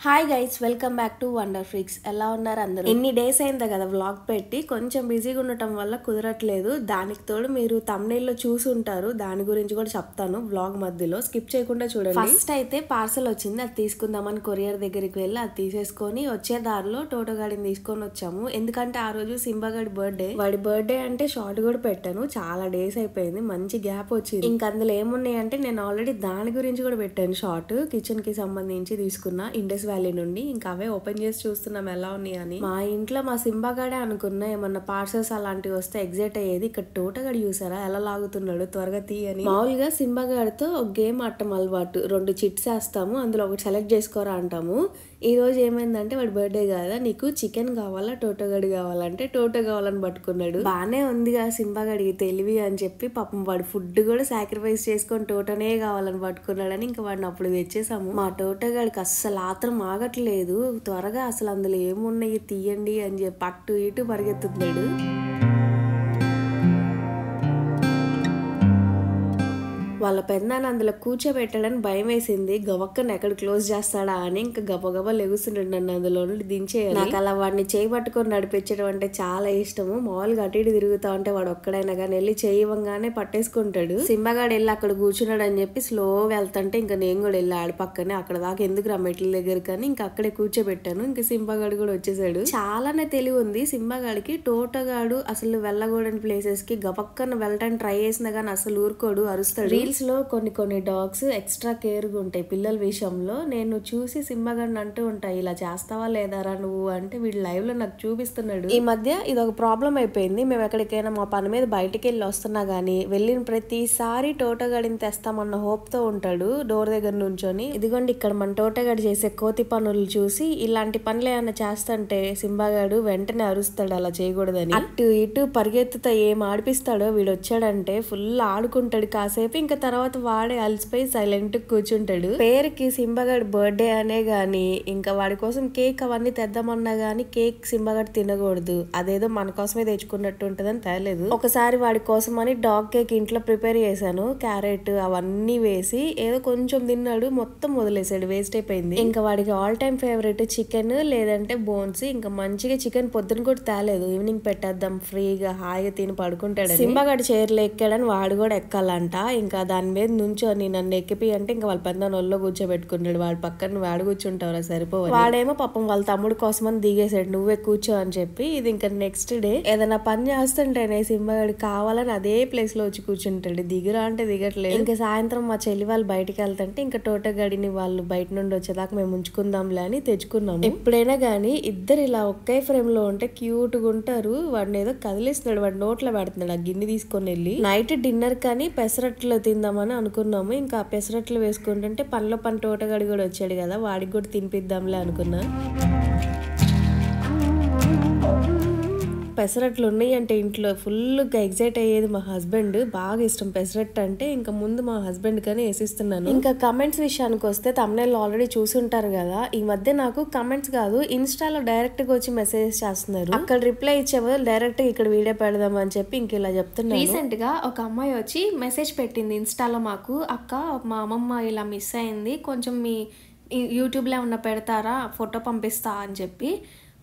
Hi guys, welcome back to wonder freaks. ఎలా ఉన్నారు అందరూ? ఎన్ని డేస్ అయిందా కదా వ్లాగ్ పెట్టి, కొంచెం బిజీగా ఉండటం వల్ల కుదరట్లేదు. దానికి తోడు మీరు thumbnail లో చూసి ఉంటారు, దాని గురించి కూడా చెప్తాను వ్లాగ్ మధ్యలో, స్కిప్ చేయకుండా చూడండి. ఫస్ట్ అయితే పార్సల్ వచ్చింది, అది తీసుకుందామని కొరియర్ దగ్గరికి వెళ్ళి అది తీసేసుకొని వచ్చే దారిలో టోటో గాడిని తీసుకొని వచ్చాము. ఎందుకంటే ఆ రోజు సింబాగాడి బర్త్డే, వాడి బర్త్డే అంటే షార్ట్ కూడా పెట్టాను. చాలా డేస్ అయిపోయింది, మంచి గ్యాప్ వచ్చింది. ఇంకా అందులో ఏమున్నాయంటే నేను ఆల్రెడీ దాని గురించి కూడా పెట్టాను షార్ట్, కిచెన్ కి సంబంధించి తీసుకున్న ఇండస్ వ్యాలీ నుండి. ఇంకా అవే ఓపెన్ చేసి చూస్తున్నాం ఎలా ఉన్నాయని. మా ఇంట్లో మా సింబాగాడే అనుకున్నా ఏమన్నా పార్సల్స్ అలాంటివి వస్తే ఎగ్జైట్ అయ్యేది. ఇక్కడ టోటగాడు చూసారా ఎలా లాగుతున్నాడు, త్వరగా తీయని. మామూలుగా సింబాగాడితో ఒక గేమ్ ఆడటం అలవాటు, 2 చిట్స్ వేస్తాము, అందులో ఒకటి సెలెక్ట్ చేసుకోరా అంటాము. ఈ రోజు ఏమైందంటే వాడి బర్త్డే కదా, నీకు చికెన్ కావాలా టోటోగడి కావాలంటే టోటో కావాలని పట్టుకున్నాడు. బానే ఉందిగా సింబాగడికి తెలివి అని చెప్పి పాపం వాడు ఫుడ్ కూడా సాక్రిఫైస్ చేసుకొని టోటోనే కావాలని పట్టుకున్నాడని ఇంకా వాడిని అప్పుడు తెచ్చేసాము. మా టోటోగడికి అస్సలు ఆత్రం ఆగట్లేదు, త్వరగా అసలు అందులో ఏమున్నాయి తీయండి అని చెప్పి అటు ఇటు పరిగెత్తుతున్నాడు. వాళ్ళ పెద్దనాన్న అందులో కూర్చోబెట్టాడని భయం వేసింది, గవక్కని ఎక్కడ క్లోజ్ చేస్తాడా అని ఇంకా గబగబా లెగుస్తుంటాడు నన్ను అందులో నుండి దించేయాలి. నాకు అలా వాడిని చేయి పట్టుకొని నడిపించడం అంటే చాలా ఇష్టము. మామూలుగా అటు ఇటు తిరుగుతా ఉంటే వాడు ఒక్కడైనా కానీ వెళ్ళి చేయవంగానే పట్టేసుకుంటాడు. సింబాగాడు వెళ్ళి అక్కడ కూర్చున్నాడు అని చెప్పి స్లోగా వెళ్తుంటే ఇంకా నేను కూడా వెళ్ళి ఆడి పక్కనే, అక్కడ దాకా ఎందుకు రా మెట్ల దగ్గర కానీ ఇంకా అక్కడే కూర్చోబెట్టాను. ఇంకా సింబాగాడు కూడా వచ్చేసాడు. చాలానే తెలివి ఉంది సింబాగాడికి. టోటోగాడు అసలు వెళ్ళకూడని ప్లేసెస్ కి గబక్కన వెళ్ళడానికి ట్రై చేసినా కానీ అసలు ఊరుకోడు, అరుస్తాడు. లో కొన్ని డాగ్స్ ఎక్స్ట్రా కేర్ గా ఉంటాయి పిల్లల విషయంలో. నేను చూసి సింబాగాడిని అంటూ ఉంటాయి, ఇలా చేస్తావా లేదారా నువ్వు అంటే వీడు లైవ్ లో నాకు చూపిస్తున్నాడు. ఈ మధ్య ఇది ఒక ప్రాబ్లం అయిపోయింది. మేము ఎక్కడికైనా మా పని మీద బయటకు వెళ్ళి వస్తున్నా గానీ వెళ్ళిన ప్రతిసారి టోటోగాడిని తెస్తామన్న హోప్ తో ఉంటాడు డోర్ దగ్గర నుంచొని. ఇదిగోండి ఇక్కడ మన టోటోగాడు చేసే కోతి పనులు చూసి ఇలాంటి పనులు ఏమైనా చేస్తుంటే సింబాగాడు వెంటనే అరుస్తాడు అలా చేయకూడదని. అటు ఇటు పరిగెత్తుతా ఏం ఆడిపిస్తాడో వీడు వచ్చాడంటే ఫుల్ ఆడుకుంటాడు కాసేపు, ఇంకా తర్వాత వాడే అలసిపోయి సైలెంట్ కూర్చుంటాడు. పేరుకి సింబాగాడి బర్త్డే అనే గాని ఇంకా వాడి కోసం కేక్ అవన్నీ తెద్దామన్నా గానీ కేక్ సింబాగాడు తినకూడదు, అదేదో మన కోసమే తెచ్చుకున్నట్టు ఉంటదని తేలేదు. ఒకసారి వాడి కోసం అని డాగ్ కేక్ ఇంట్లో ప్రిపేర్ చేశాను, క్యారెట్ అవన్నీ వేసి ఏదో కొంచెం తిన్నాడు, మొత్తం వదిలేసాడు, వేస్ట్ అయిపోయింది. ఇంకా వాడికి ఆల్ టైమ్ ఫేవరెట్ చికెన్ లేదంటే బోన్స్. ఇంకా మంచిగా చికెన్ పొద్దున కూడా తేలేదు, ఈవినింగ్ పెట్టేద్దాం ఫ్రీగా హాయిగా తిని పడుకుంటాడు. సింబాగాడు చైర్లో ఎక్కాడని వాడు కూడా ఎక్కాలంట. ఇంకా దాని మీద నుంచొని నన్ను ఎక్కిపి అంటే ఇంకా వాళ్ళ పెద్ద నొల్లో కూర్చోబెట్టుకున్నాడు. వాడి పక్కన వాడు కూర్చుంటావురా సరిపోవాలి. వాడేమో పాపం వాళ్ళ తమ్ముడు కోసమని దిగేసాడు, నువ్వే కూర్చో అని చెప్పి. ఇది ఇంకా నెక్స్ట్ డే ఏదైనా పని చేస్తుంటేనే సింబాగాడు కావాలని అదే ప్లేస్ లో వచ్చి కూర్చుంటాడు, దిగురా అంటే దిగట్లేదు. ఇంకా సాయంత్రం మా చెల్లి వాళ్ళు బయటకు వెళ్తుంటే ఇంకా టోటోగాడిని వాళ్ళు బయట నుండి వచ్చేదాకా మేము ఉంచుకుందాంలే అని తెచ్చుకున్నాము. ఎప్పుడైనా గానీ ఇద్దరు ఇలా ఒకే ఫ్రేమ్ లో ఉంటే క్యూట్ గా ఉంటారు. వాడిని ఏదో కదిలిస్తున్నాడు, వాడి నోట్లో పెడుతున్నాడు ఆ గిన్నె తీసుకొని వెళ్ళి. నైట్ డిన్నర్ కానీ పెసరట్లో తిందామని అనుకున్నాము. ఇంకా పెసరట్లు వేసుకుంటుంటే పనిలో పని టోటగాడి కూడా వచ్చాడు కదా, వాడికి కూడా తినిపిద్దాంలే అనుకున్నా. పెసరట్లు ఉన్నాయి అంటే ఇంట్లో ఫుల్గా ఎగ్జైట్ అయ్యేది మా హస్బెండ్, బాగా ఇష్టం పెసరట్టు అంటే. ఇంకా ముందు మా హస్బెండ్ కానీ వేసిస్తున్నాను. ఇంకా కమెంట్స్ విషయానికి వస్తే thumbnail ఆల్రెడీ చూసుంటారు కదా, ఈ మధ్య నాకు కమెంట్స్ కాదు ఇన్స్టాలో డైరెక్ట్ గా వచ్చి మెసేజెస్ చేస్తున్నారు. అక్కడ రిప్లై ఇచ్చే బదులు డైరెక్ట్ గా ఇక్కడ వీడియో పెడదాం అని చెప్పి ఇంక ఇలా చెప్తున్నాను. రీసెంట్ గా ఒక అమ్మాయి వచ్చి మెసేజ్ పెట్టింది ఇన్స్టాలో మాకు, అక్క మా అమ్మమ్మ ఇలా మిస్ అయింది, కొంచెం మీ యూట్యూబ్లో ఏమన్నా పెడతారా, ఫోటో పంపిస్తా అని చెప్పి.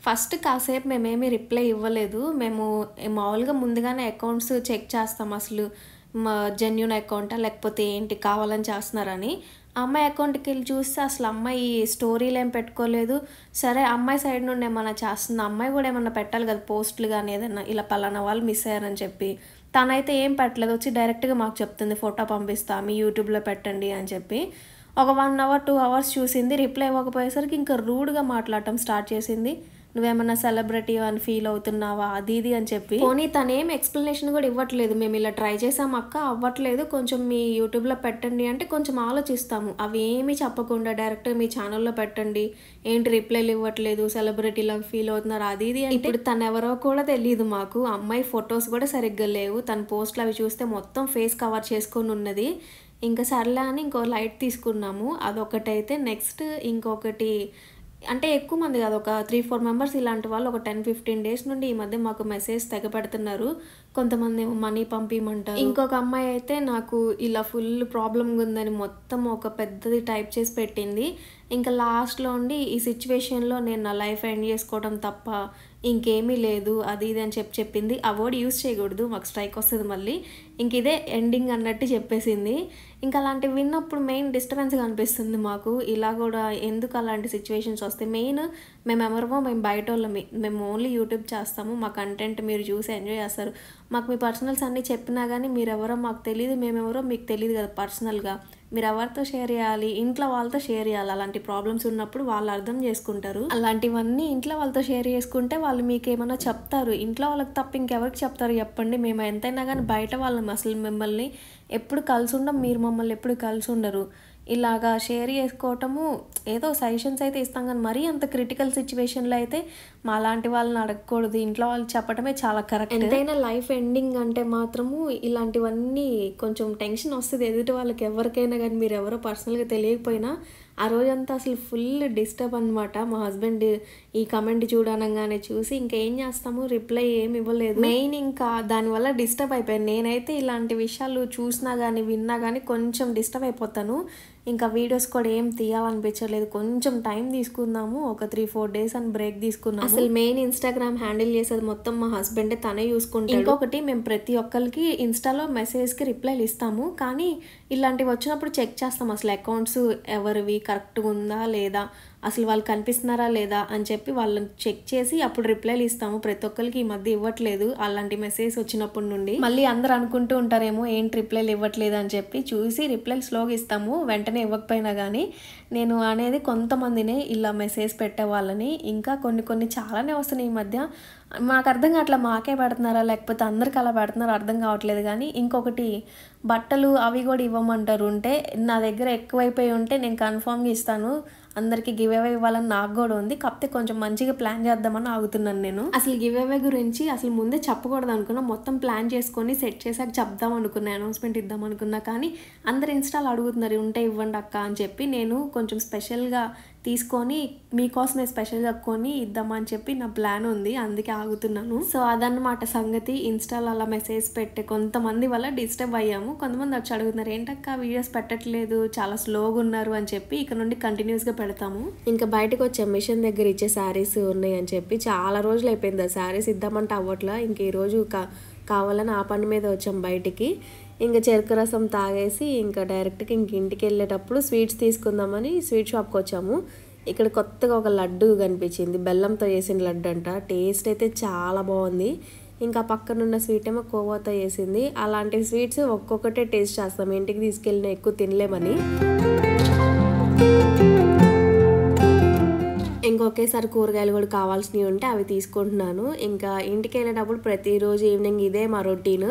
ఫస్ట్ కాసేపు మేమేమి రిప్లై ఇవ్వలేదు. మేము మామూలుగా ముందుగానే అకౌంట్స్ చెక్ చేస్తాం, అసలు జెన్యూన్ అకౌంటా లేకపోతే ఏంటి కావాలని చేస్తున్నారని. అమ్మాయి అకౌంట్కి వెళ్ళి చూస్తే అసలు అమ్మాయి స్టోరీలు ఏం పెట్టుకోలేదు. సరే అమ్మాయి సైడ్ నుండి ఏమన్నా చేస్తుంది, అమ్మాయి కూడా ఏమన్నా పెట్టాలి కదా పోస్టులు కానీ ఏదైనా ఇలా పలానా వాళ్ళు మిస్ అయ్యారని చెప్పి. తనైతే ఏం పెట్టలేదు, వచ్చి డైరెక్ట్గా మాకు చెప్తుంది ఫోటో పంపిస్తా మీ యూట్యూబ్లో పెట్టండి అని చెప్పి. ఒక 1 hour 2 hours చూసింది, రిప్లై ఇవ్వకపోయేసరికి ఇంకా రూడ్గా మాట్లాడటం స్టార్ట్ చేసింది. నువ్వేమన్నా సెలబ్రిటీ అని ఫీల్ అవుతున్నావా అది ఇది అని చెప్పి. పోనీ తనేం ఎక్స్ప్లెనేషన్ కూడా ఇవ్వట్లేదు, మేము ఇలా ట్రై చేసాం అక్క అవ్వట్లేదు, కొంచెం మీ యూట్యూబ్లో పెట్టండి అంటే కొంచెం ఆలోచిస్తాము. అవి ఏమీ చెప్పకుండా డైరెక్ట్గా మీ ఛానల్లో పెట్టండి, ఏంటి రిప్లైలు ఇవ్వట్లేదు, సెలబ్రిటీలాగా ఫీల్ అవుతున్నారు అది ఇది. ఇప్పుడు తను ఎవరో కూడా తెలియదు మాకు. అమ్మాయి ఫొటోస్ కూడా సరిగ్గా లేవు, తన పోస్టులు అవి చూస్తే మొత్తం ఫేస్ కవర్ చేసుకొని ఉన్నది. ఇంకా సర్లే అని ఇంకో లైట్ తీసుకున్నాము, అదొకటైతే. నెక్స్ట్ ఇంకొకటి అంటే ఎక్కువ మంది కాదు, ఒక 3-4 మెంబర్స్ ఇలాంటి వాళ్ళు ఒక 10-15 డేస్ నుండి ఈ మధ్య మాకు మెసేజ్ తెగ పెడుతున్నారు, కొంతమంది ఏమో మనీ పంపించమంటారు. ఇంకొక అమ్మాయి అయితే నాకు ఇలా ఫుల్ ప్రాబ్లం ఉందని మొత్తం ఒక పెద్దది టైప్ చేసి పెట్టింది. ఇంకా లాస్ట్లో ఉండి ఈ సిచ్యువేషన్లో నేను నా లైఫ్ ఎండ్ చేసుకోవడం తప్ప ఇంకేమీ లేదు అది ఇది అని చెప్పింది. ఆ వర్డ్ యూజ్ చేయకూడదు, మాకు స్ట్రైక్ వస్తుంది మళ్ళీ. ఇంక ఇదే ఎండింగ్ అన్నట్టు చెప్పేసింది. ఇంకా అలాంటివి విన్నప్పుడు మెయిన్ డిస్టర్బెన్స్గా అనిపిస్తుంది మాకు. ఇలా కూడా ఎందుకు అలాంటి సిచ్యువేషన్స్ వస్తాయి? మెయిన్ మేము బయట వాళ్ళమి, మేము ఓన్లీ యూట్యూబ్ చేస్తాము, మా కంటెంట్ మీరు చూసి ఎంజాయ్ చేస్తారు. మాకు మీ పర్సనల్స్ అన్నీ చెప్పినా కానీ మీరెవరో మాకు తెలియదు, మేమెవరో మీకు తెలియదు కదా పర్సనల్గా. మీరు ఎవరితో షేర్ చేయాలి? ఇంట్లో వాళ్ళతో షేర్ చేయాలి. అలాంటి ప్రాబ్లమ్స్ ఉన్నప్పుడు వాళ్ళు అర్థం చేసుకుంటారు. అలాంటివన్నీ ఇంట్లో వాళ్ళతో షేర్ చేసుకుంటే వాళ్ళు మీకు ఏమైనా చెప్తారు. ఇంట్లో వాళ్ళకి తప్ప ఇంకెవరికి చెప్తారు చెప్పండి? మేము ఎంతైనా కానీ బయట వాళ్ళం, అసలు మిమ్మల్ని ఎప్పుడు కలిసి ఉండం, మీరు మమ్మల్ని ఎప్పుడు కలిసి ఉండరు. ఇలాగా షేర్ చేసుకోవటము ఏదో సజెషన్స్ అయితే ఇస్తాం కానీ మరీ అంత క్రిటికల్ సిచ్యువేషన్లో అయితే మా లాంటి వాళ్ళని అడగకూడదు, ఇంట్లో వాళ్ళు చెప్పడమే చాలా కరెక్ట్. ఎంతైనా లైఫ్ ఎండింగ్ అంటే మాత్రము ఇలాంటివన్నీ కొంచెం టెన్షన్ వస్తుంది ఎదుటి వాళ్ళకి ఎవరికైనా కానీ. మీరు ఎవరో పర్సనల్గా తెలియకపోయినా ఆ రోజంతా అసలు ఫుల్ డిస్టర్బ్ అనమాట. మా హస్బెండ్ ఈ కమెంట్ చూడనగానే చూసి ఇంకా ఏం చేస్తాము, రిప్లై ఏమి ఇవ్వలేదు. మెయిన్ ఇంకా దానివల్ల డిస్టర్బ్ అయిపోయాను. నేనైతే ఇలాంటి విషయాలు చూసినా కానీ విన్నా కానీ కొంచెం డిస్టర్బ్ అయిపోతాను. ఇంకా వీడియోస్ కూడా ఏం తీయాలనిపించలేదు. కొంచెం టైం తీసుకుందాము, ఒక 3-4 days అని బ్రేక్ తీసుకున్నాము. అసలు మెయిన్ ఇన్స్టాగ్రామ్ హ్యాండిల్ చేసేది మొత్తం మా హస్బెండ్, తనే చూసుకుంటాడు. ఇంకొకటి, మేము ప్రతి ఒక్కరికి ఇన్స్టాలో మెసేజ్కి రిప్లైలు ఇస్తాము, కానీ ఇలాంటివి వచ్చినప్పుడు చెక్ చేస్తాం అసలు అకౌంట్స్ ఎవరివి కరెక్ట్గా ఉందా లేదా, అసలు వాళ్ళు కనిపిస్తున్నారా లేదా అని చెప్పి వాళ్ళని చెక్ చేసి అప్పుడు రిప్లైలు ఇస్తాము. ప్రతి ఒక్కరికి ఈ మధ్య ఇవ్వట్లేదు అలాంటి మెసేజ్ వచ్చినప్పటి నుండి. మళ్ళీ అందరు అనుకుంటూ ఉంటారేమో ఏంటి రిప్లైలు ఇవ్వట్లేదు అని చెప్పి, చూసి రిప్లైలు స్లోగా ఇస్తాము, వెంటనే ఇవ్వకపోయినా కానీ. నేను అనేది కొంతమందినే ఇలా మెసేజ్ పెట్టే వాళ్ళని, ఇంకా కొన్ని చాలానే వస్తున్నాయి ఈ మధ్య. మాకు అర్థం కావట్లేదు, మాకే పెడుతున్నారా లేకపోతే అందరికి అలా పెడుతున్నారా అర్థం కావట్లేదు. కానీ ఇంకొకటి, బట్టలు అవి కూడా ఇవ్వమంటారు. ఉంటే నా దగ్గర ఎక్కువైపోయి ఉంటే నేను కన్ఫామ్గా ఇస్తాను, అందరికి గివ్ అవే ఇవ్వాలని నాకు కూడా ఉంది. కాకపోతే కొంచెం మంచిగా ప్లాన్ చేద్దామని ఆగుతున్నాను నేను. అసలు గివ్ అవే గురించి అసలు ముందే చెప్పకూడదు అనుకున్నా, మొత్తం ప్లాన్ చేసుకొని సెట్ చేసాక చెప్దాం అనుకున్నా, అనౌన్స్మెంట్ ఇద్దాం అనుకున్నా. కానీ అందరు ఇన్స్టాల్ అడుగుతున్నారు ఉంటే ఇవ్వండి అక్క అని చెప్పి, నేను కొంచెం స్పెషల్గా తీసుకొని మీకోసమే స్పెషల్గా కొని ఇద్దామని చెప్పి నా ప్లాన్ ఉంది, అందుకే ఆగుతున్నాను. సో అదన్నమాట సంగతి. ఇన్స్టాలో అలా మెసేజ్ పెట్టే కొంతమంది వల్ల డిస్టర్బ్ అయ్యాము. కొంతమంది వచ్చి అడుగుతున్నారు ఏంటక్క వీడియోస్ పెట్టట్లేదు, చాలా స్లోగా ఉన్నారు అని చెప్పి. ఇక నుండి కంటిన్యూస్గా పెడతాము. ఇంకా బయటకు వచ్చే మిషన్ దగ్గర ఇచ్చే శారీస్ ఉన్నాయి అని చెప్పి చాలా రోజులు అయిపోయింది. ఆ శారీస్ ఇద్దామంటే అవ్వట్లా. ఇంక ఈరోజు కావాలని ఆ పని మీద వచ్చాం బయటికి. ఇంకా చెరుకు రసం తాగేసి ఇంకా డైరెక్ట్గా ఇంటికి వెళ్ళేటప్పుడు స్వీట్స్ తీసుకుందామని స్వీట్ షాప్కి వచ్చాము. ఇక్కడ కొత్తగా ఒక లడ్డు కనిపించింది, బెల్లంతో చేసిన లడ్డు అంట. టేస్ట్ అయితే చాలా బాగుంది. ఇంకా పక్కనున్న స్వీట్ ఏమో కోవాతో వేసింది. అలాంటి స్వీట్స్ ఒక్కొక్కటే టేస్ట్ చేస్తాం, ఇంటికి తీసుకెళ్ళిన ఎక్కువ తినలేమని. ఇంకొకేసారి కూరగాయలు కూడా కావాల్సినవి ఉంటే అవి తీసుకుంటున్నాను. ఇంకా ఇంటికి వెళ్ళేటప్పుడు ప్రతిరోజు ఈవినింగ్ ఇదే మా రొటీన్.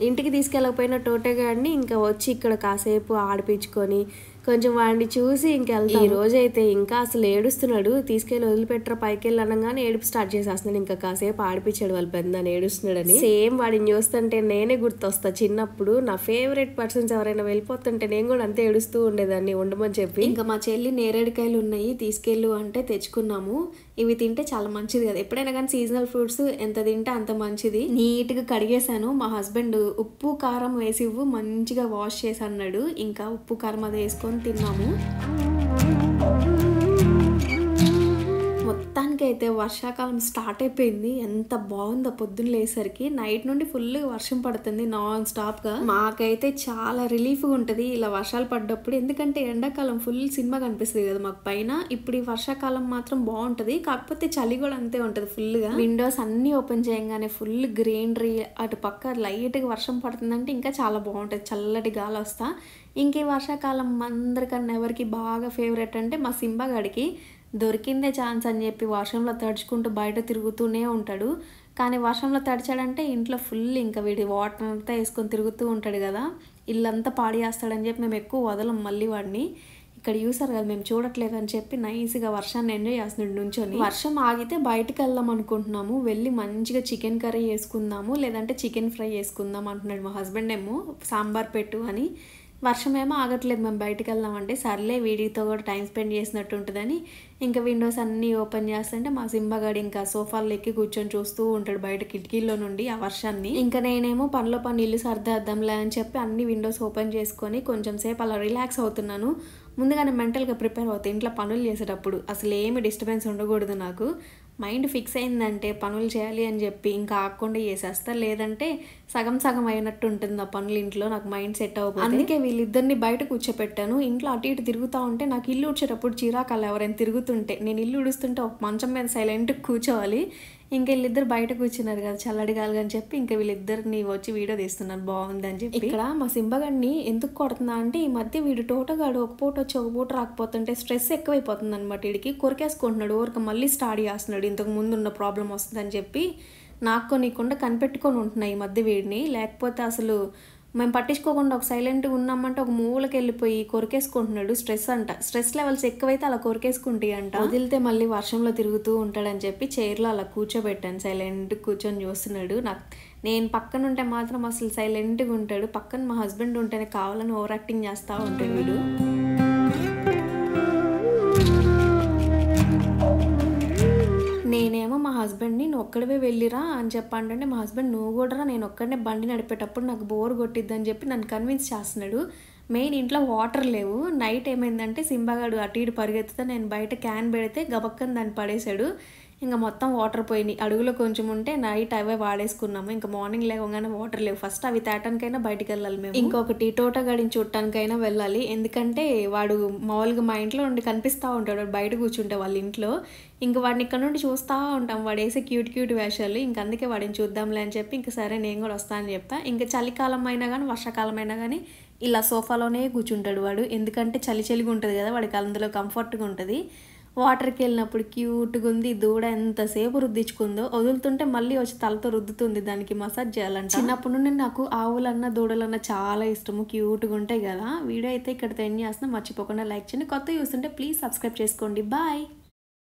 ఇంటికి తీసుకెళ్ళకపోయినా టోటగాడిని ఇంకా వచ్చి ఇక్కడ కాసేపు ఆడిపించుకొని కొంచెం వాడిని చూసి ఇంకా వెళ్తాం. ఈ రోజు అయితే ఇంకా అసలు ఏడుస్తున్నాడు, తీసుకెళ్ళి వదిలిపెట్టరా పైకి వెళ్ళి అనగానే ఏడుపు స్టార్ట్ చేసేస్తున్నాడు. ఇంకా కాసేపు ఆడిపించాడు వాళ్ళ పెద్దని ఏడుస్తున్నాడని. సేమ్ వాడిని చూస్తుంటే నేనే గుర్తొస్తా చిన్నప్పుడు. నా ఫేవరెట్ పర్సన్స్ ఎవరైనా వెళ్ళిపోతుంటే నేను కూడా అంతే ఏడుస్తూ ఉండేదాన్ని ఉండమని చెప్పి. ఇంకా మా చెల్లి నేరేడుకాయలు ఉన్నాయి తీసుకెళ్ళు అంటే తెచ్చుకున్నాము. ఇవి తింటే చాలా మంచిది కదా, ఎప్పుడైనా కానీ సీజనల్ ఫ్రూట్స్ ఎంత తింటే అంత మంచిది. నీట్గా కడిగేశాను. మా హస్బెండ్ ఉప్పు కారం వేసి ఇవ్వు మంచిగా వాష్ చేసి అన్నాడు. ఇంకా ఉప్పు కారం అది వేసుకొని తిన్నాము. మొత్తానికి అయితే వర్షాకాలం స్టార్ట్ అయిపోయింది. ఎంత బాగుందో పొద్దున్న లేసరికి. నైట్ నుండి ఫుల్గా వర్షం పడుతుంది నాన్ స్టాప్గా. మాకైతే చాలా రిలీఫ్గా ఉంటుంది ఇలా వర్షాలు పడ్డప్పుడు, ఎందుకంటే ఎండాకాలం ఫుల్ సినిమా కనిపిస్తుంది కదా మాకు పైన. ఇప్పుడు ఈ వర్షాకాలం మాత్రం బాగుంటుంది, కాకపోతే చలి కూడా అంతే ఉంటుంది ఫుల్గా. విండోస్ అన్నీ ఓపెన్ చేయగానే ఫుల్ గ్రీనరీ, అటు పక్క లైట్గా వర్షం పడుతుందంటే ఇంకా చాలా బాగుంటుంది, చల్లటి గాలి వస్తా. ఇంకే వర్షాకాలం అందరికన్నా ఎవరికి బాగా ఫేవరెట్ అంటే మా సింబా గడికి దొరికిందే ఛాన్స్ అని చెప్పి వర్షంలో తడుచుకుంటూ బయట తిరుగుతూనే ఉంటాడు. కానీ వర్షంలో తడిచాడంటే ఇంట్లో ఫుల్ ఇంకా వీడి వాటర్ అంతా వేసుకొని తిరుగుతూ ఉంటాడు కదా, ఇల్లంతా పాడి చేస్తాడని చెప్పి మేము ఎక్కువ వదలం మళ్ళీ వాడిని. ఇక్కడ చూసారు కదా మేము చూడట్లేదు అని చెప్పి నైస్గా వర్షాన్ని ఎంజాయ్ చేస్తున్నాడు నుంచొని. వర్షం ఆగితే బయటకు వెళ్దాం అనుకుంటున్నాము, వెళ్ళి మంచిగా చికెన్ కర్రీ చేసుకుందాము లేదంటే చికెన్ ఫ్రై చేసుకుందాం అంటున్నాడు మా హస్బెండ్. ఏమో సాంబార్ పెట్టు అని. వర్షమేమో ఆగట్లేదు, మేము బయటకు వెళ్దామంటే సర్లే వీడితో కూడా టైం స్పెండ్ చేసినట్టు ఉంటుందని ఇంకా విండోస్ అన్నీ ఓపెన్ చేస్తుంటే మా సింబగాడు ఇంకా సోఫాలో ఎక్కి కూర్చొని చూస్తూ ఉంటాడు బయట కిటికీల్లో నుండి ఆ వర్షాన్ని. ఇంకా నేనేమో పనిలో పని ఇల్లు సర్దేద్దాంలే అని చెప్పి అన్ని విండోస్ ఓపెన్ చేసుకొని కొంచెం సేపు అలా రిలాక్స్ అవుతున్నాను. ముందుగానే మెంటల్గా ప్రిపేర్ అవుతాయి ఇంట్లో పనులు చేసేటప్పుడు, అసలు ఏమి డిస్టర్బెన్స్ ఉండకూడదు. నాకు మైండ్ ఫిక్స్ అయిందంటే పనులు చేయాలి అని చెప్పి ఇంకా ఆగకుండా చేసేస్తా, లేదంటే సగం సగం అయినట్టు ఉంటుంది ఆ పనులు ఇంట్లో, నాకు మైండ్ సెట్ అవ్వదు. అందుకే వీళ్ళిద్దరిని బయట కూర్చోపెట్టాను. ఇంట్లో అటు ఇటు తిరుగుతూ ఉంటే నాకు ఇల్లు ఉడ్చేటప్పుడు చిరాకాలు ఎవరైనా తిరుగుతుంటే, నేను ఇల్లు ఉడుస్తుంటే ఒక మంచం మీద సైలెంట్గా కూర్చోవాలి. ఇంకా వీళ్ళిద్దరు బయట కూర్చున్నారు కదా చల్లడి గాలి అని చెప్పి ఇంకా వీళ్ళిద్దరిని వచ్చి వీడియో తీస్తున్నారు బాగుందని చెప్పి. ఇక్కడ మా సింబగాడిని ఎందుకు కొడుతున్నా అంటే ఈ మధ్య వీడు టోటగాడు ఒక పూట వచ్చి ఒక పూట రాకపోతుంటే స్ట్రెస్ ఎక్కువైపోతుంది అనమాట. వీడికి కొరికేసుకుంటున్నాడు, ఊరికి మళ్ళీ స్టార్ట్ చేస్తున్నాడు ఇంతకు ముందు ఉన్న ప్రాబ్లం వస్తుందని చెప్పి. నాకు కొనికుండా కనిపెట్టుకొని ఉంటున్నాయి ఈ మధ్య వీడిని, లేకపోతే అసలు మేము పట్టించుకోకుండా ఒక సైలెంట్గా ఉన్నామంటే ఒక మూలకి వెళ్ళిపోయి కొరికేసుకుంటున్నాడు. స్ట్రెస్ అంట, స్ట్రెస్ లెవెల్స్ ఎక్కువైతే అలా కొరికేసుకుంటాయి అంట. వదిలితే మళ్ళీ వర్షంలో తిరుగుతూ ఉంటాడని చెప్పి చైర్లో అలా కూర్చోబెట్టాను, సైలెంట్ కూర్చొని చూస్తున్నాడు. నేను పక్కన ఉంటే మాత్రం అసలు సైలెంట్గా ఉంటాడు, పక్కన మా హస్బెండ్ ఉంటేనే కావాలని ఓవర్ యాక్టింగ్ చేస్తూ ఉంటాడు వీడు. నేనేమో మా హస్బెండ్ని నువ్వు ఒక్కడివే వెళ్ళిరా అని చెప్పంటే మా హస్బెండ్ నువ్వు కూడా రా, నేను ఒక్కడనే బండి నడిపేటప్పుడు నాకు బోర్ కొట్టిద్దని చెప్పి నన్ను కన్విన్స్ చేస్తున్నాడు. మెయిన్ ఇంట్లో వాటర్ లేవు. నైట్ ఏమైందంటే సింబాగాడు అటు ఇటు పరిగెత్తుతా నేను బయట క్యాన్ పెడితే గబక్కని దాన్ని పడేశాడు. ఇంకా మొత్తం వాటర్ పోయినాయి, అడుగులో కొంచెం ఉంటే నైట్ అవే వాడేసుకున్నాము. ఇంకా మార్నింగ్ లేవగానే వాటర్ లేవు, ఫస్ట్ అవి తేటానికైనా బయటికి వెళ్ళాలి మేము. ఇంకొకటి టోటగాడిని చూడటానికైనా వెళ్ళాలి, ఎందుకంటే వాడు మామూలుగా మా ఇంట్లో నుండి కనిపిస్తూ ఉంటాడు బయట కూర్చుంటే వాళ్ళ ఇంట్లో. ఇంకా వాడిని ఇక్కడ నుండి చూస్తూ ఉంటాం, వాడు వేసే క్యూట్ క్యూట్ వేషాలు. ఇంక అందుకే వాడిని చూద్దాంలే అని చెప్పి ఇంకా సరే నేను కూడా వస్తానని చెప్పా. ఇంకా చలికాలం అయినా కానీ వర్షాకాలం అయినా కానీ ఇలా సోఫాలోనే కూర్చుంటాడు వాడు, ఎందుకంటే చలి చలిగా ఉంటుంది కదా వాడికి, అందులో కంఫర్ట్గా ఉంటుంది. వాటర్కి వెళ్ళినప్పుడు క్యూట్గా ఉంది, దూడ ఎంతసేపు రుద్దించుకుందో, వదులుతుంటే మళ్ళీ వచ్చి తలతో రుద్దుతుంది, దానికి మసాజ్ చేయాలంట. చిన్నప్పటి నుండి నాకు ఆవులన్నా దూడలన్నా చాలా ఇష్టము, క్యూట్గా ఉంటాయి కదా. వీడియో అయితే ఇక్కడ ఎండ్ చేస్తున్నా, మర్చిపోకుండా లైక్ చేయండి. కొత్త చూస్తుంటే ప్లీజ్ సబ్స్క్రైబ్ చేసుకోండి. బాయ్.